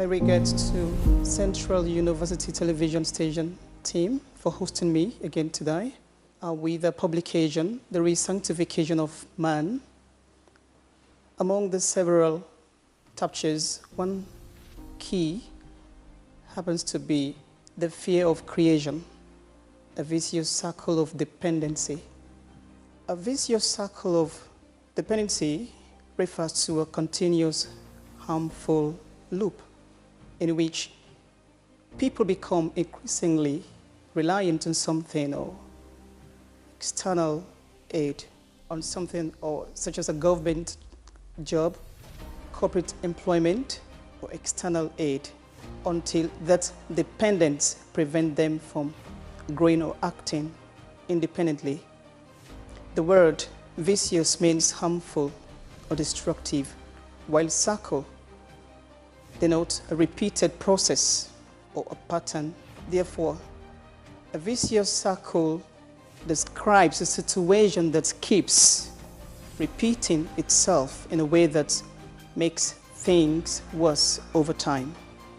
My regards to Central University Television Station team for hosting me again today with the publication, The Re-Sanctification of Man. Among the several chapters, one key happens to be the fear of creation, a vicious circle of dependency. A vicious circle of dependency refers to a continuous harmful loop in which people become increasingly reliant on something or external aid on something or such as a government job, corporate employment, or external aid until that dependence prevents them from growing or acting independently. The word vicious means harmful or destructive, while circle denotes a repeated process or a pattern. Therefore, a vicious circle describes a situation that keeps repeating itself in a way that makes things worse over time.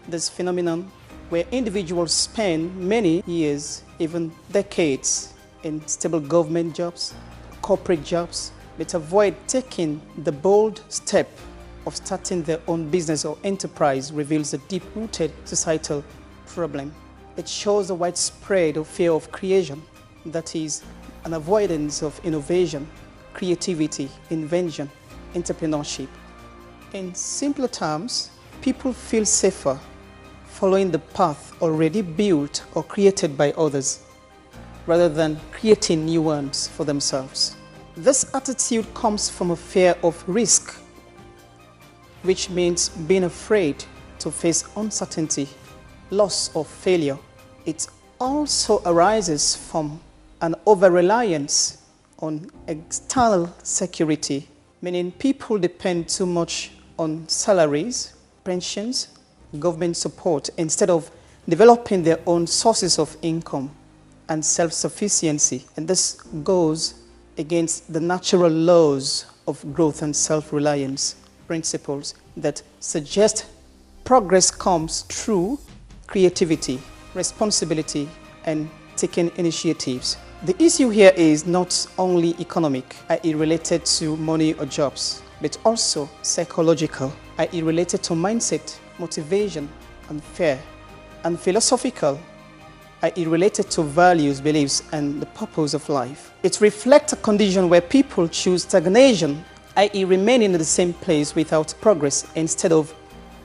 This phenomenon, where individuals spend many years, even decades, in stable government jobs, corporate jobs, but avoid taking the bold step of starting their own business or enterprise, reveals a deep-rooted societal problem. It shows a widespread fear of creation, that is, an avoidance of innovation, creativity, invention, entrepreneurship. In simpler terms, people feel safer following the path already built or created by others, rather than creating new ones for themselves. This attitude comes from a fear of risk, which means being afraid to face uncertainty, loss, or failure. It also arises from an over-reliance on external security, meaning people depend too much on salaries, pensions, government support, instead of developing their own sources of income and self-sufficiency. And this goes against the natural laws of growth and self-reliance principles that suggest progress comes through creativity, responsibility, and taking initiatives. The issue here is not only economic, i.e. related to money or jobs, but also psychological, i.e. related to mindset, motivation, and fear, and philosophical, i.e. related to values, beliefs, and the purpose of life. It reflects a condition where people choose stagnation, i.e. remaining in the same place without progress, instead of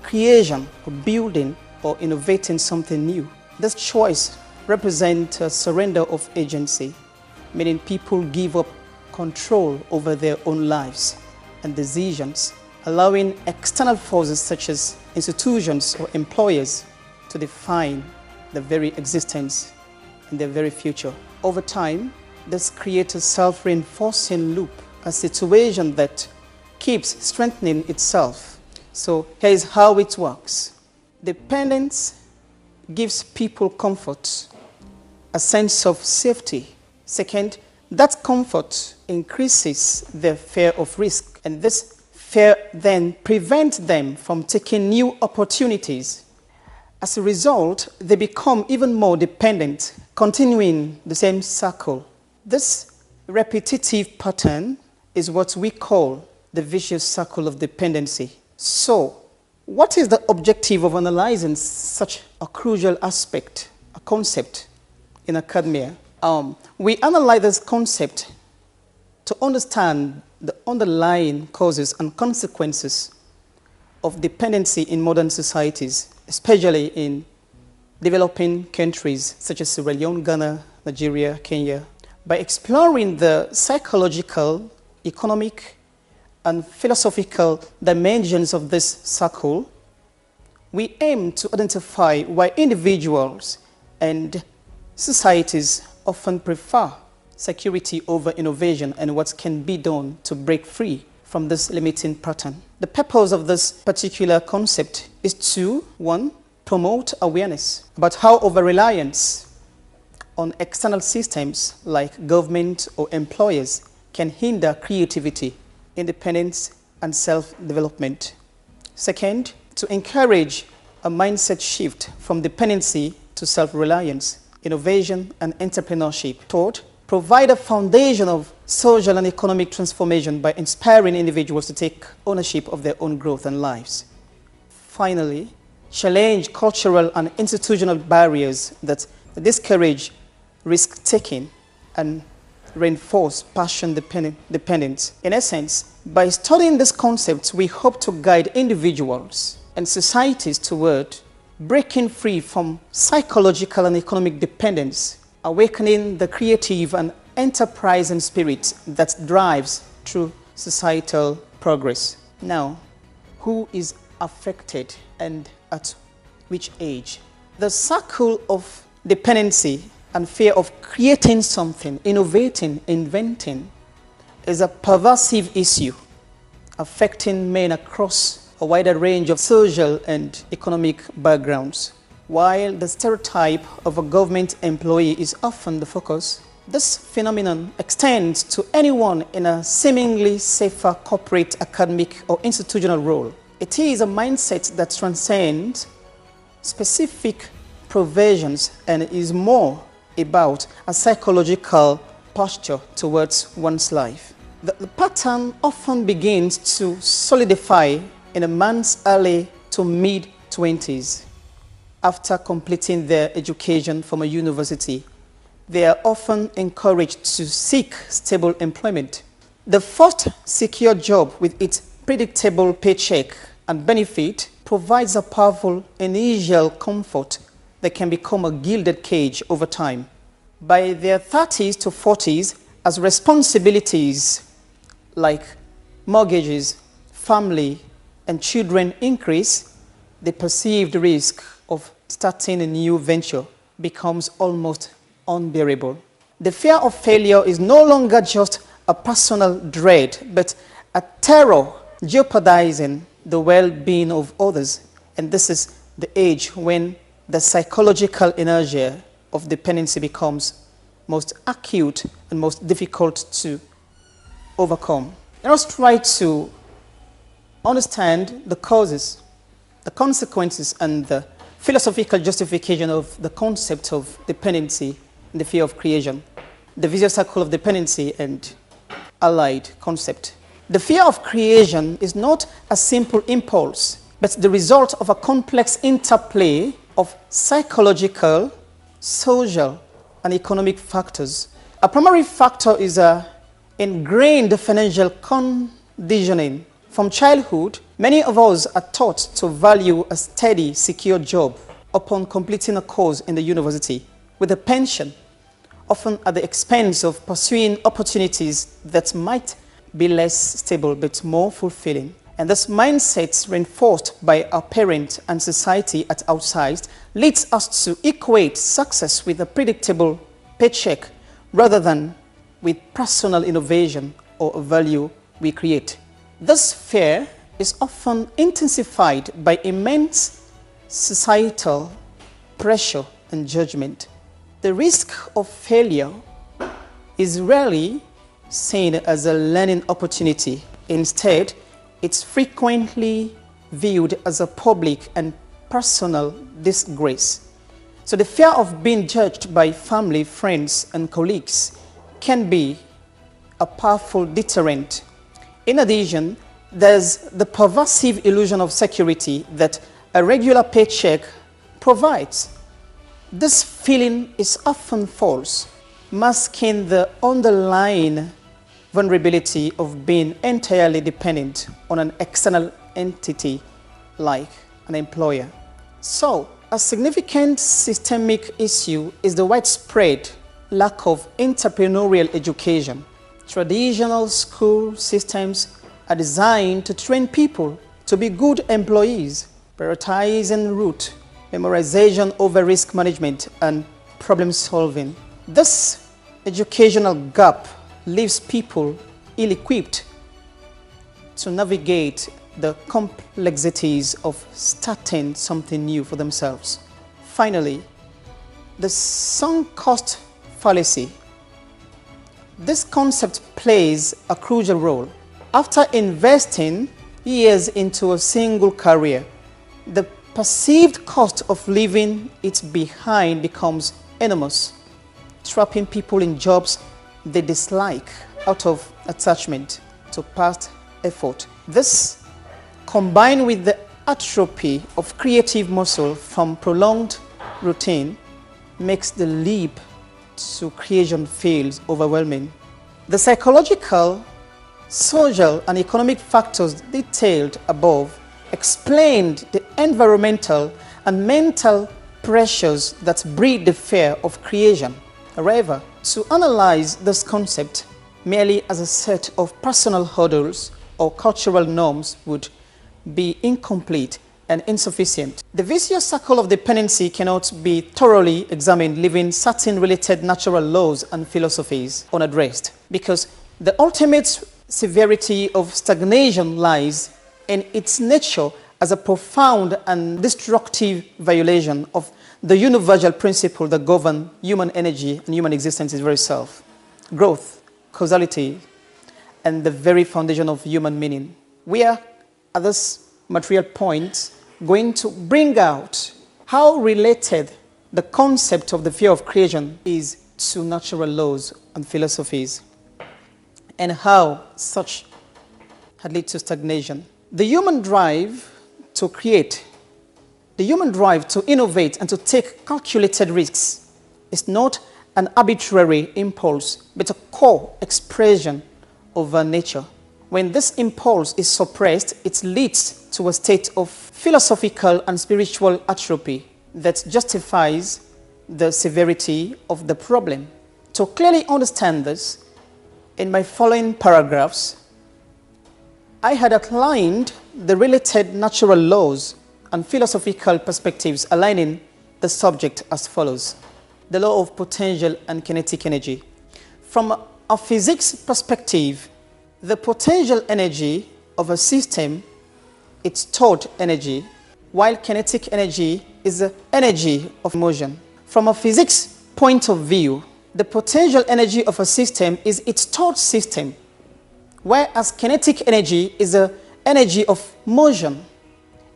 creation, or building, or innovating something new. This choice represents a surrender of agency, meaning people give up control over their own lives and decisions, allowing external forces such as institutions or employers to define their very existence and their very future. Over time, this creates a self-reinforcing loop, a situation that keeps strengthening itself. So here is how it works. Dependence gives people comfort, a sense of safety. Second, that comfort increases their fear of risk, and this fear then prevents them from taking new opportunities. As a result, they become even more dependent, continuing the same circle. This repetitive pattern is what we call the vicious circle of dependency. So, what is the objective of analyzing such a crucial aspect, a concept in academia? We analyze this concept to understand the underlying causes and consequences of dependency in modern societies, especially in developing countries such as Sierra Leone, Ghana, Nigeria, Kenya. By exploring the psychological, economic, and philosophical dimensions of this circle, we aim to identify why individuals and societies often prefer security over innovation and what can be done to break free from this limiting pattern. The purpose of this particular concept is to, 1, promote awareness about how over-reliance on external systems like government or employers can hinder creativity, independence, and self-development. Second, to encourage a mindset shift from dependency to self-reliance, innovation, and entrepreneurship. Third, provide a foundation of social and economic transformation by inspiring individuals to take ownership of their own growth and lives. Finally, challenge cultural and institutional barriers that discourage risk-taking and reinforce passion dependence. In essence, by studying these concepts, we hope to guide individuals and societies toward breaking free from psychological and economic dependence, awakening the creative and enterprising spirit that drives through societal progress. Now, who is affected and at which age? The circle of dependency and fear of creating something, innovating, inventing, is a pervasive issue affecting men across a wider range of social and economic backgrounds. While the stereotype of a government employee is often the focus, this phenomenon extends to anyone in a seemingly safer corporate, academic, or institutional role. It is a mindset that transcends specific provisions and is more about a psychological posture towards one's life. The pattern often begins to solidify in a man's early to mid-20s. After completing their education from a university, they are often encouraged to seek stable employment. The first secure job with its predictable paycheck and benefit provides a powerful initial comfort that can become a gilded cage over time. By their 30s to 40s, as responsibilities like mortgages, family, and children increase, the perceived risk of starting a new venture becomes almost unbearable. The fear of failure is no longer just a personal dread, but a terror jeopardizing the well-being of others. And this is the age when the psychological inertia of dependency becomes most acute and most difficult to overcome. Let us try to understand the causes, the consequences, and the philosophical justification of the concept of dependency and the fear of creation, the vicious circle of dependency and allied concept. The fear of creation is not a simple impulse, but the result of a complex interplay of psychological, social, and economic factors. A primary factor is an ingrained financial conditioning. From childhood, many of us are taught to value a steady, secure job upon completing a course in the university with a pension, often at the expense of pursuing opportunities that might be less stable but more fulfilling. And this mindset, reinforced by our parents and society at outside, leads us to equate success with a predictable paycheck rather than with personal innovation or a value we create. This fear is often intensified by immense societal pressure and judgment. The risk of failure is rarely seen as a learning opportunity. Instead, it's frequently viewed as a public and personal disgrace. So the fear of being judged by family, friends, and colleagues can be a powerful deterrent. In addition, there's the pervasive illusion of security that a regular paycheck provides. This feeling is often false, masking the underlying vulnerability of being entirely dependent on an external entity like an employer. So, a significant systemic issue is the widespread lack of entrepreneurial education. Traditional school systems are designed to train people to be good employees, prioritizing rote, memorization over risk management, and problem solving. This educational gap leaves people ill-equipped to navigate the complexities of starting something new for themselves. Finally, the sunk cost fallacy. This concept plays a crucial role. After investing years into a single career, the perceived cost of leaving it behind becomes enormous, trapping people in jobs they dislike out of attachment to past effort. This, combined with the atrophy of creative muscle from prolonged routine, makes the leap to creation feels overwhelming. The psychological, social, and economic factors detailed above explained the environmental and mental pressures that breed the fear of creation. However, to analyze this concept merely as a set of personal hurdles or cultural norms would be incomplete and insufficient. The vicious circle of dependency cannot be thoroughly examined, leaving certain related natural laws and philosophies unaddressed, because the ultimate severity of stagnation lies in its nature as a profound and destructive violation of the universal principle that governs human energy and human existence is very self, growth, causality, and the very foundation of human meaning. We are, at this material point, going to bring out how related the concept of the fear of creation is to natural laws and philosophies, and how such had led to stagnation. The human drive to create, the human drive to innovate and to take calculated risks is not an arbitrary impulse, but a core expression of our nature. When this impulse is suppressed, it leads to a state of philosophical and spiritual atrophy that justifies the severity of the problem. To clearly understand this, in my following paragraphs, I had outlined the related natural laws and philosophical perspectives aligning the subject as follows. The law of potential and kinetic energy. From a physics perspective, the potential energy of a system is stored energy, while kinetic energy is the energy of motion. From a physics point of view, the potential energy of a system is its stored system, whereas kinetic energy is the energy of motion.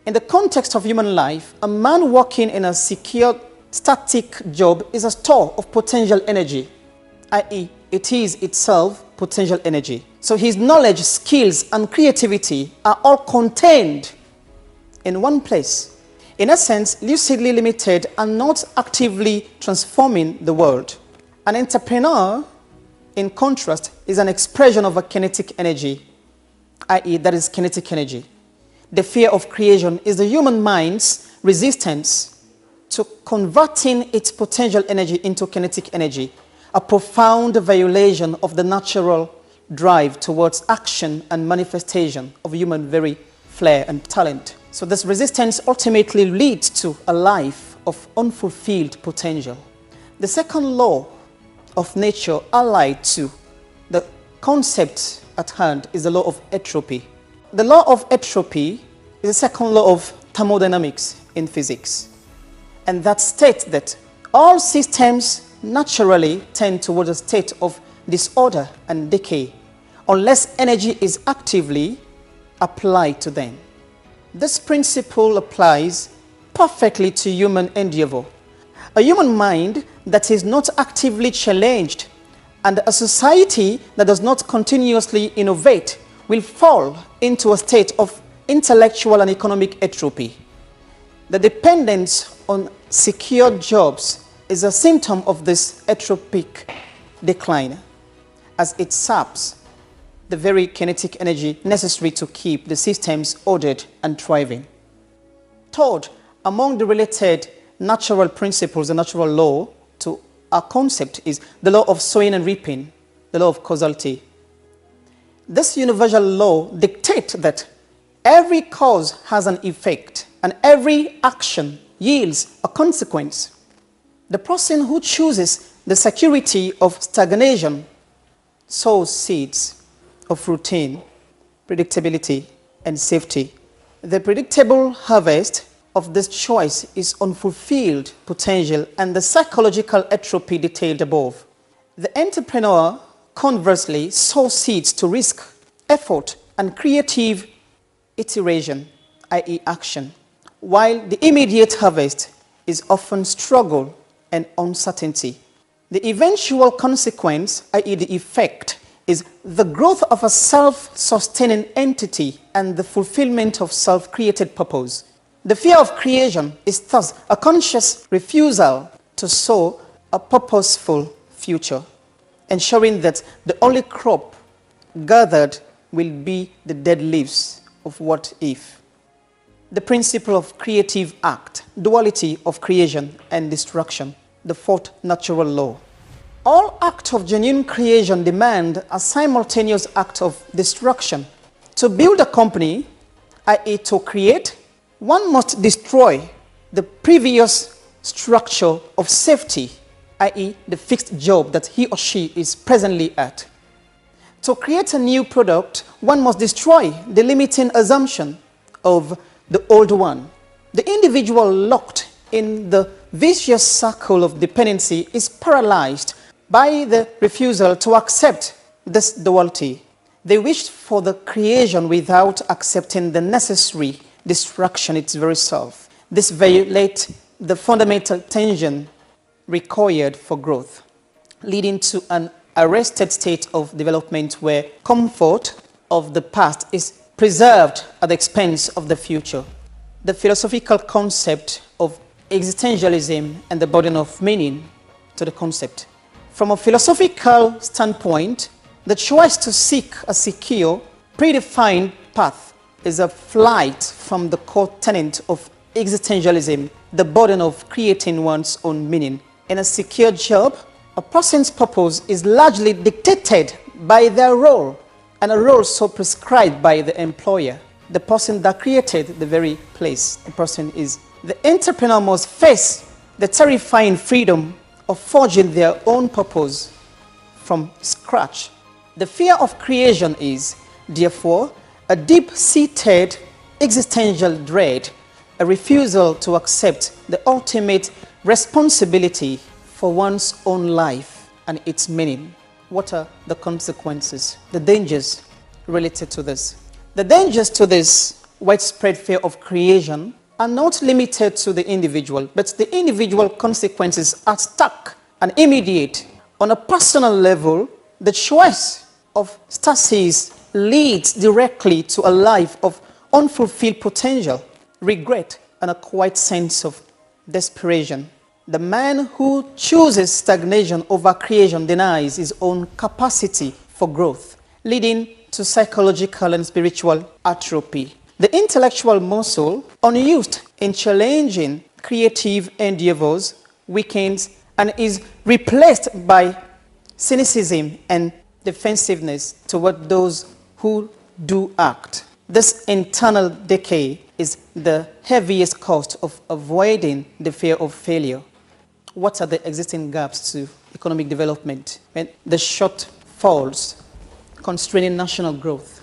In the context of human life, a man working in a secure, static job is a store of potential energy, i.e., it is itself potential energy. So his knowledge, skills, and creativity are all contained in one place. In essence, lucidly limited and not actively transforming the world. An entrepreneur, in contrast, is an expression of a kinetic energy, i.e., that is kinetic energy. The fear of creation is the human mind's resistance to converting its potential energy into kinetic energy, a profound violation of the natural drive towards action and manifestation of human very flair and talent. So this resistance ultimately leads to a life of unfulfilled potential. The second law of nature allied to the concept at hand is the law of entropy. The law of entropy is the second law of thermodynamics in physics, and that states that all systems naturally tend towards a state of disorder and decay unless energy is actively applied to them. This principle applies perfectly to human endeavor. A human mind that is not actively challenged and a society that does not continuously innovate will fall into a state of intellectual and economic entropy. The dependence on secure jobs is a symptom of this entropic decline, as it saps the very kinetic energy necessary to keep the systems ordered and thriving. Third, among the related natural principles, the natural law to our concept is the law of sowing and reaping, the law of causality. This universal law dictates that every cause has an effect and every action yields a consequence. The person who chooses the security of stagnation sows seeds of routine, predictability, and safety. The predictable harvest of this choice is unfulfilled potential and the psychological entropy detailed above. The entrepreneur, conversely, sows seeds to risk, effort, and creative iteration, i.e. action, while the immediate harvest is often struggle and uncertainty. The eventual consequence, i.e. the effect, is the growth of a self-sustaining entity and the fulfillment of self-created purpose. The fear of creation is thus a conscious refusal to sow a purposeful future, ensuring that the only crop gathered will be the dead leaves of what if. The principle of creative act, duality of creation and destruction, the fourth natural law. All acts of genuine creation demand a simultaneous act of destruction. To build a company, i.e. to create, one must destroy the previous structure of safety, i.e. the fixed job that he or she is presently at. To create a new product, one must destroy the limiting assumption of the old one. The individual locked in the vicious circle of dependency is paralyzed by the refusal to accept this duality. They wished for the creation without accepting the necessary destruction its very self. This violates the fundamental tension required for growth, leading to an arrested state of development where comfort of the past is preserved at the expense of the future. The philosophical concept of existentialism and the burden of meaning to the concept. From a philosophical standpoint, the choice to seek a secure, predefined path is a flight from the core tenet of existentialism, the burden of creating one's own meaning. In a secure job, a person's purpose is largely dictated by their role, and a role so prescribed by the employer, the person that created the very place the person is. The entrepreneur must face the terrifying freedom of forging their own purpose from scratch. The fear of creation is, therefore, a deep-seated existential dread, a refusal to accept the ultimate responsibility for one's own life and its meaning. What are the consequences, the dangers related to this? The dangers to this widespread fear of creation are not limited to the individual, but the individual consequences are stark and immediate. On a personal level, the choice of stasis leads directly to a life of unfulfilled potential, regret, and a quiet sense of desperation. The man who chooses stagnation over creation denies his own capacity for growth, leading to psychological and spiritual atrophy. The intellectual muscle, unused in challenging creative endeavors, weakens and is replaced by cynicism and defensiveness toward those who do act. This internal decay is the heaviest cost of avoiding the fear of failure. What are the existing gaps to economic development and the shortfalls constraining national growth?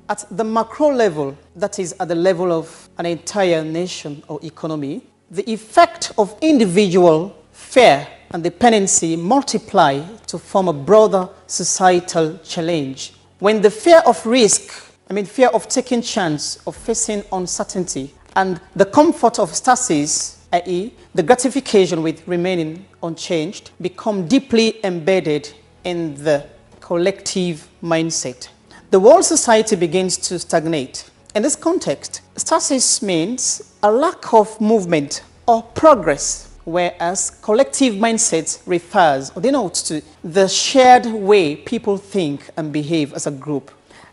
At the macro level, that is at the level of an entire nation or economy, the effect of individual fear and dependency multiply to form a broader societal challenge. When the fear of fear of taking chance, of facing uncertainty, and the comfort of stasis, i.e. the gratification with remaining unchanged, become deeply embedded in the collective mindset, the world society begins to stagnate. In this context, stasis means a lack of movement or progress, whereas collective mindset refers or denotes to the shared way people think and behave as a group.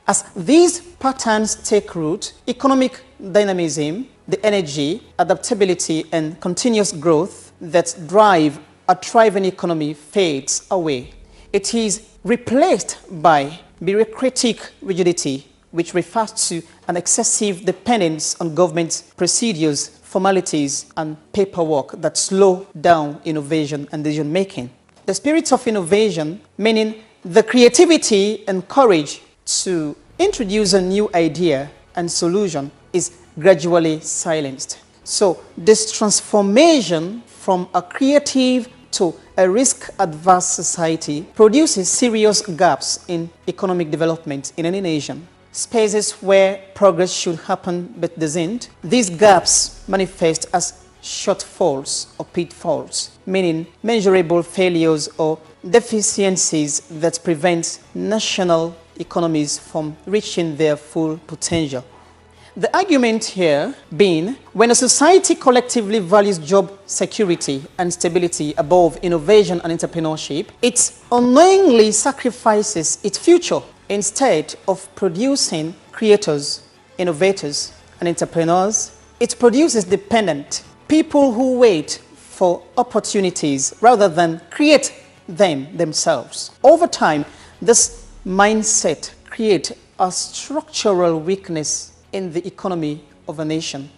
As these patterns take root, economic dynamism, the energy, adaptability, and continuous growth that drive a thriving economy fades away. It is replaced by bureaucratic rigidity, which refers to an excessive dependence on government procedures, formalities, and paperwork that slow down innovation and decision-making. The spirit of innovation, meaning the creativity and courage to introduce a new idea and solution, is gradually silenced. So this transformation from a creative to a risk-adverse society produces serious gaps in economic development in any nation. spaces where progress should happen but doesn't. These gaps manifest as shortfalls or pitfalls, meaning measurable failures or deficiencies that prevent national economies from reaching their full potential. The argument here being, when a society collectively values job security and stability above innovation and entrepreneurship, it unknowingly sacrifices its future instead of producing creators, innovators, and entrepreneurs. It produces dependent people who wait for opportunities rather than create them themselves. Over time, this mindset creates a structural weakness in the economy of a nation,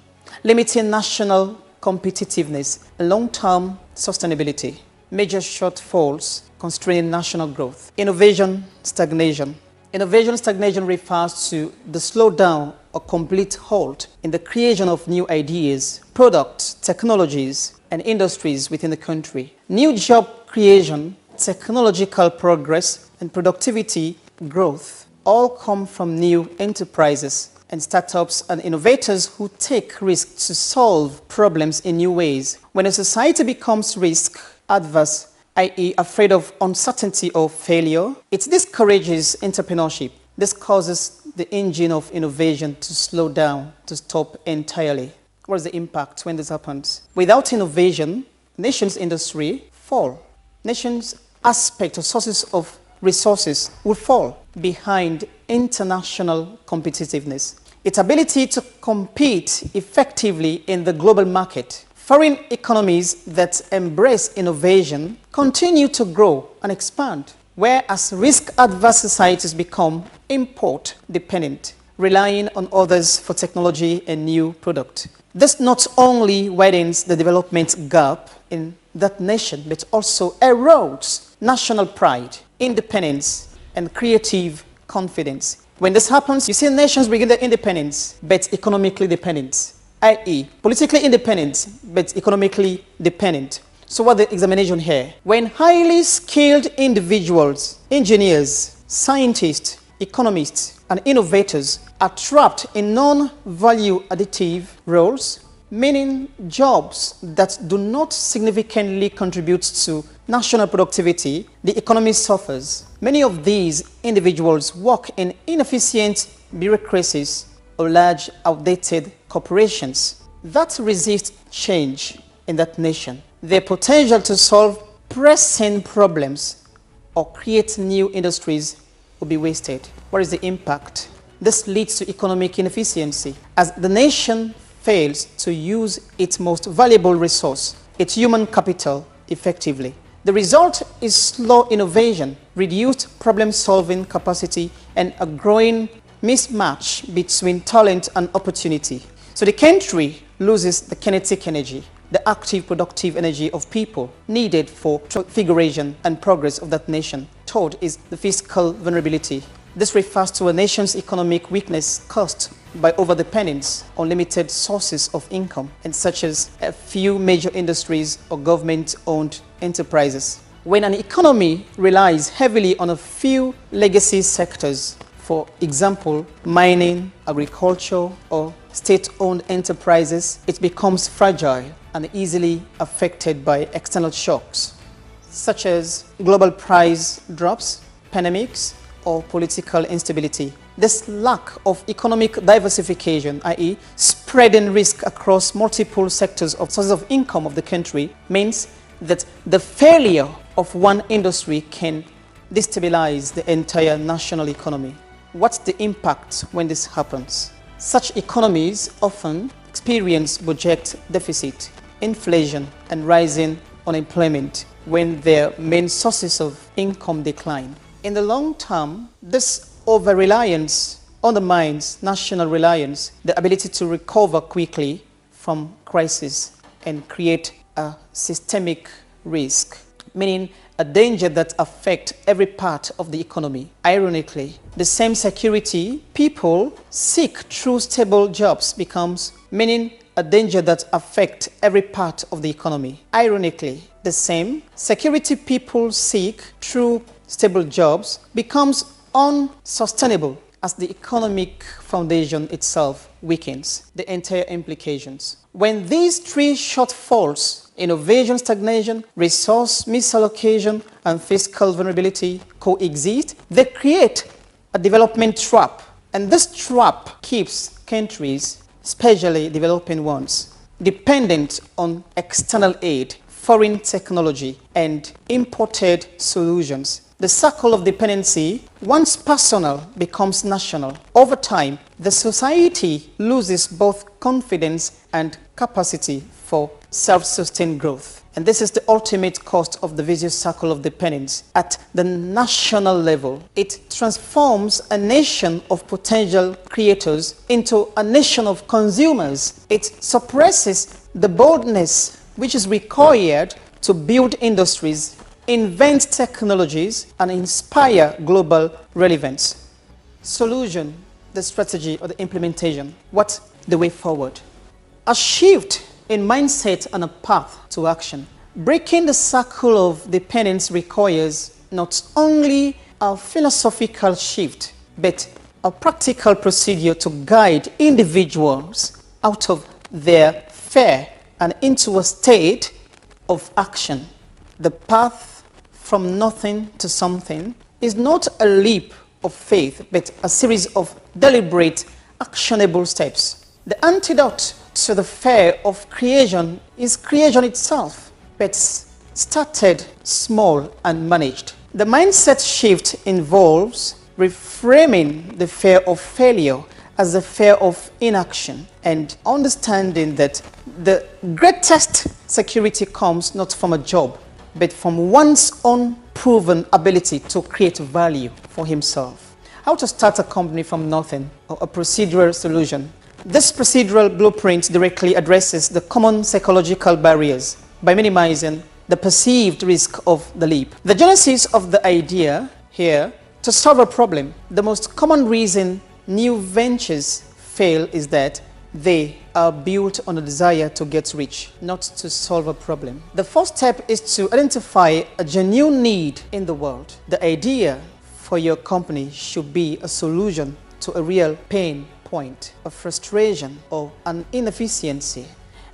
limiting national competitiveness and long-term sustainability. Major shortfalls constraining national growth. Innovation stagnation. Innovation stagnation refers to the slowdown or complete halt in the creation of new ideas, products, technologies, and industries within the country. New job creation, technological progress, and productivity growth all come from new enterprises and startups and innovators who take risks to solve problems in new ways. When a society becomes risk adverse, i.e. afraid of uncertainty or failure, it discourages entrepreneurship. This causes the engine of innovation to slow down, to stop entirely. What is the impact when this happens? Without innovation, nations' industry fall. Nations' aspect or sources of resources will fall behind international competitiveness. Its ability to compete effectively in the global market. Foreign economies that embrace innovation continue to grow and expand, whereas risk-adverse societies become import-dependent, relying on others for technology and new product. This not only widens the development gap in that nation, but also erodes national pride, independence, and creative confidence. When this happens, you see nations begin their independence, but economically dependent, i.e. politically independent, but economically dependent. So what the examination here? When highly skilled individuals, engineers, scientists, economists, and innovators are trapped in non-value additive roles, meaning jobs that do not significantly contribute to national productivity, the economy suffers. Many of these individuals work in inefficient bureaucracies or large outdated corporations that resist change in that nation. Their potential to solve pressing problems or create new industries will be wasted. What is the impact? This leads to economic inefficiency as the nation fails to use its most valuable resource, its human capital, effectively. The result is slow innovation, reduced problem-solving capacity, and a growing mismatch between talent and opportunity. So the country loses the kinetic energy, the active, productive energy of people needed for transfiguration and progress of that nation. Third is the fiscal vulnerability. This refers to a nation's economic weakness caused by overdependence on limited sources of income, and such as a few major industries or government-owned enterprises. When an economy relies heavily on a few legacy sectors, for example, mining, agriculture, or state-owned enterprises, it becomes fragile and easily affected by external shocks, such as global price drops, pandemics, or political instability. This lack of economic diversification, i.e. spreading risk across multiple sectors of sources of income of the country, means that the failure of one industry can destabilize the entire national economy. What's the impact when this happens? Such economies often experience budget deficit, inflation, and rising unemployment when their main sources of income decline. In the long term, this over-reliance undermines national reliance, the ability to recover quickly from crisis and create a systemic risk, meaning a danger that affects every part of the economy. Ironically, the same security people seek through stable jobs becomes, meaning a danger that affects every part of the economy. Ironically, the same security people seek through stable jobs becomes unsustainable as the economic foundation itself weakens, the entire implications. When these three shortfalls, innovation stagnation, resource misallocation, and fiscal vulnerability coexist, they create a development trap. And this trap keeps countries, especially developing ones, dependent on external aid, foreign technology, and imported solutions. The circle of dependency, once personal, becomes national. Over time, the society loses both confidence and capacity for self-sustained growth. And this is the ultimate cost of the vicious circle of dependence. At the national level, it transforms a nation of potential creators into a nation of consumers. It suppresses the boldness which is required to build industries, invent technologies, and inspire global relevance. Solution, the strategy or the implementation. What the way forward? A shift in mindset and a path to action. Breaking the circle of dependence requires not only a philosophical shift, but a practical procedure to guide individuals out of their fear and into a state of action. The path from nothing to something is not a leap of faith, but a series of deliberate, actionable steps. The antidote to the fear of creation is creation itself, but started small and managed. The mindset shift involves reframing the fear of failure as the fear of inaction and understanding that the greatest security comes not from a job, but from one's own proven ability to create value for himself. How to start a company from nothing, or a procedural solution. This procedural blueprint directly addresses the common psychological barriers by minimizing the perceived risk of the leap. The genesis of the idea here to solve a problem. The most common reason new ventures fail is that they are built on a desire to get rich, not to solve a problem. The first step is to identify a genuine need in the world. The idea for your company should be a solution to a real pain point, a frustration, or an inefficiency.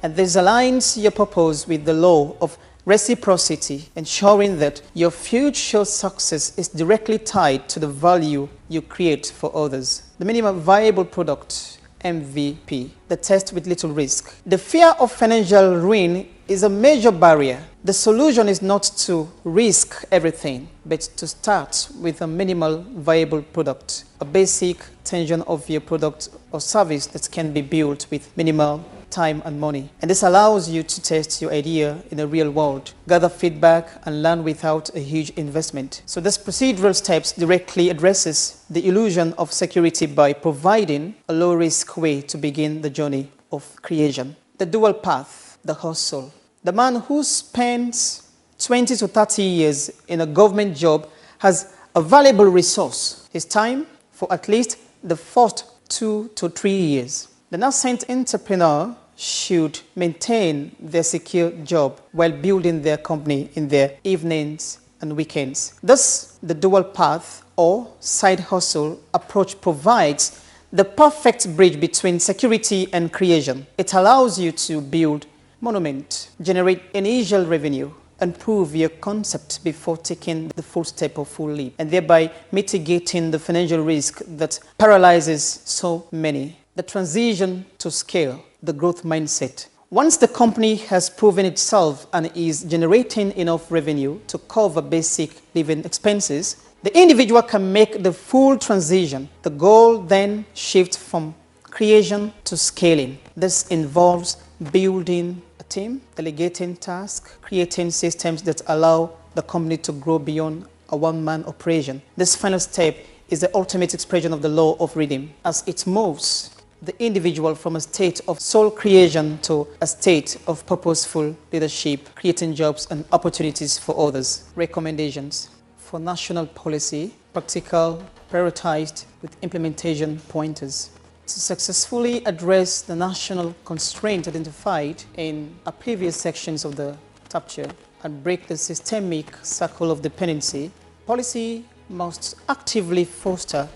And this aligns your purpose with the law of reciprocity, ensuring that your future success is directly tied to the value you create for others. The minimum viable product, MVP, the test with little risk. The fear of financial ruin is a major barrier. The solution is not to risk everything, but to start with a minimal viable product, a basic version of your product or service that can be built with minimal time and money. And this allows you to test your idea in the real world, gather feedback, and learn without a huge investment. So this procedural steps directly addresses the illusion of security by providing a low-risk way to begin the journey of creation. The dual path, the hustle. The man who spends 20 to 30 years in a government job has a valuable resource, his time, for at least the first 2 to 3 years. The nascent entrepreneur should maintain their secure job while building their company in their evenings and weekends. Thus, the dual path or side hustle approach provides the perfect bridge between security and creation. It allows you to build monument, generate initial revenue, and prove your concept before taking the full step or full leap, and thereby mitigating the financial risk that paralyzes so many. The transition to scale, the growth mindset. Once the company has proven itself and is generating enough revenue to cover basic living expenses, the individual can make the full transition. The goal then shifts from creation to scaling. This involves building a team, delegating tasks, creating systems that allow the company to grow beyond a one-man operation. This final step is the ultimate expression of the law of rhythm, as it moves the individual from a state of sole creation to a state of purposeful leadership, creating jobs and opportunities for others. Recommendations for national policy, practical, prioritized with implementation pointers. To successfully address the national constraint identified in our previous sections of the chapter and break the systemic circle of dependency, policy must actively foster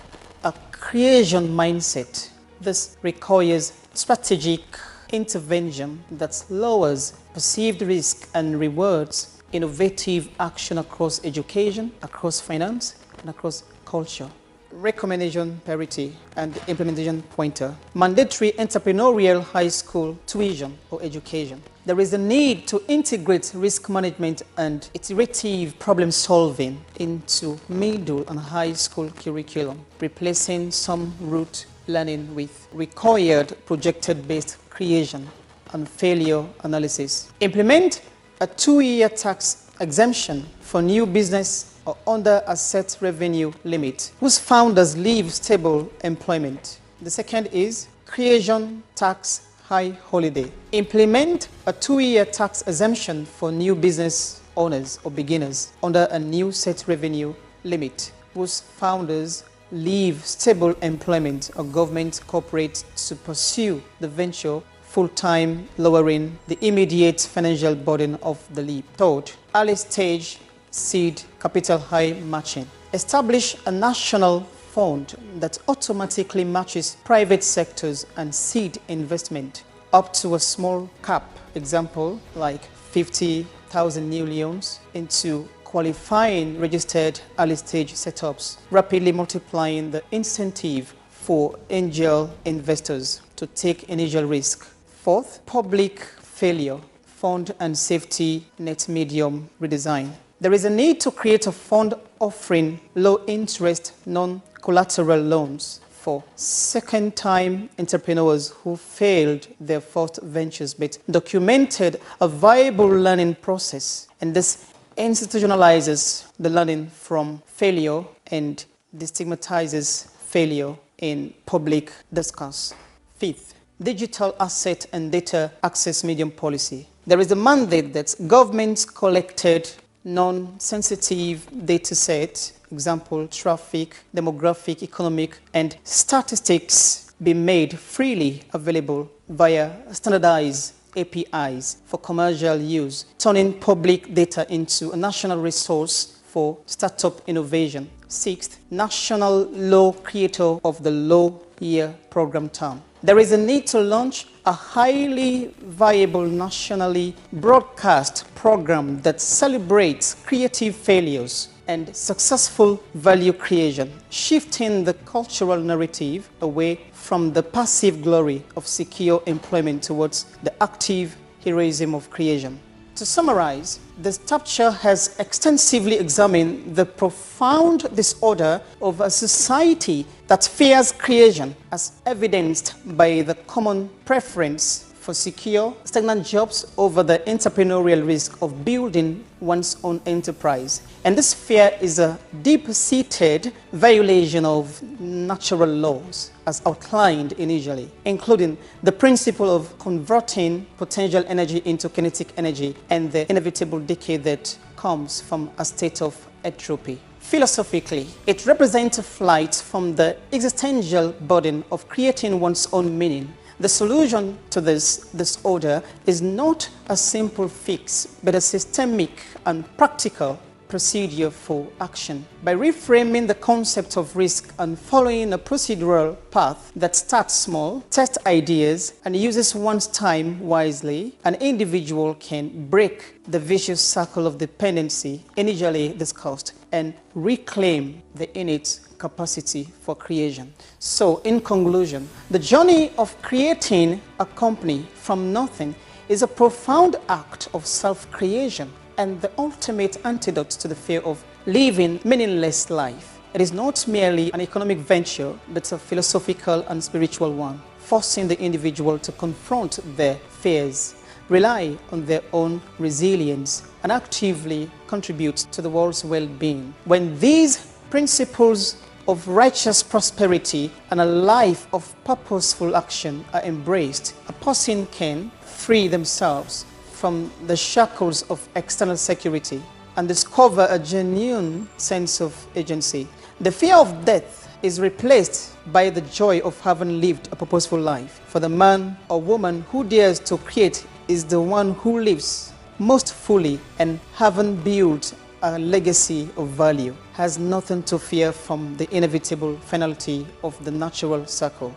a creation mindset. This requires strategic intervention that lowers perceived risk and rewards innovative action across education, across finance, and across culture. Recommendation parity and implementation pointer. Mandatory entrepreneurial high school tuition or education. There is a need to integrate risk management and iterative problem solving into middle and high school curriculum, replacing some rote learning with required projected-based creation and failure analysis. Implement a 2-year tax exemption for new business or under a set revenue limit whose founders leave stable employment. The second is creation tax high holiday. Implement a 2-year tax exemption for new business owners or beginners under a new set revenue limit whose founders leave stable employment or government corporate to pursue the venture full-time, lowering the immediate financial burden of the leap. Third, early stage seed capital high matching. Establish a national fund that automatically matches private sectors and seed investment up to a small cap, example like 50,000 new loans into qualifying registered early stage setups, rapidly multiplying the incentive for angel investors to take initial risk. Fourth, public failure, fund and safety net medium redesign. There is a need to create a fund offering low-interest, non-collateral loans for second-time entrepreneurs who failed their first ventures but documented a viable learning process. And this institutionalizes the learning from failure and destigmatizes failure in public discourse. Fifth, digital asset and data access medium policy. There is a mandate that governments collected non-sensitive data set, example, traffic, demographic, economic, and statistics be made freely available via standardized APIs for commercial use, turning public data into a national resource for startup innovation. Sixth, national law creator of the law year program term. There is a need to launch a highly viable nationally broadcast program that celebrates creative failures and successful value creation, shifting the cultural narrative away from the passive glory of secure employment towards the active heroism of creation. To summarize, this chapter has extensively examined the profound disorder of a society that fears creation, as evidenced by the common preference for secure, stagnant jobs over the entrepreneurial risk of building one's own enterprise. And this fear is a deep-seated violation of natural laws, as outlined initially, including the principle of converting potential energy into kinetic energy and the inevitable decay that comes from a state of entropy. Philosophically, it represents a flight from the existential burden of creating one's own meaning. The solution to this disorder is not a simple fix, but a systemic and practical procedure for action. By reframing the concept of risk and following a procedural path that starts small, tests ideas, and uses one's time wisely, an individual can break the vicious circle of dependency initially discussed and reclaim the innate capacity for creation. So, in conclusion, the journey of creating a company from nothing is a profound act of self-creation and the ultimate antidote to the fear of living meaningless life. It is not merely an economic venture, but a philosophical and spiritual one, forcing the individual to confront their fears, rely on their own resilience, and actively contribute to the world's well-being. When these principles of righteous prosperity and a life of purposeful action are embraced, a person can free themselves from the shackles of external security and discover a genuine sense of agency. The fear of death is replaced by the joy of having lived a purposeful life. For the man or woman who dares to create is the one who lives most fully and having built a legacy of value, has nothing to fear from the inevitable finality of the natural circle.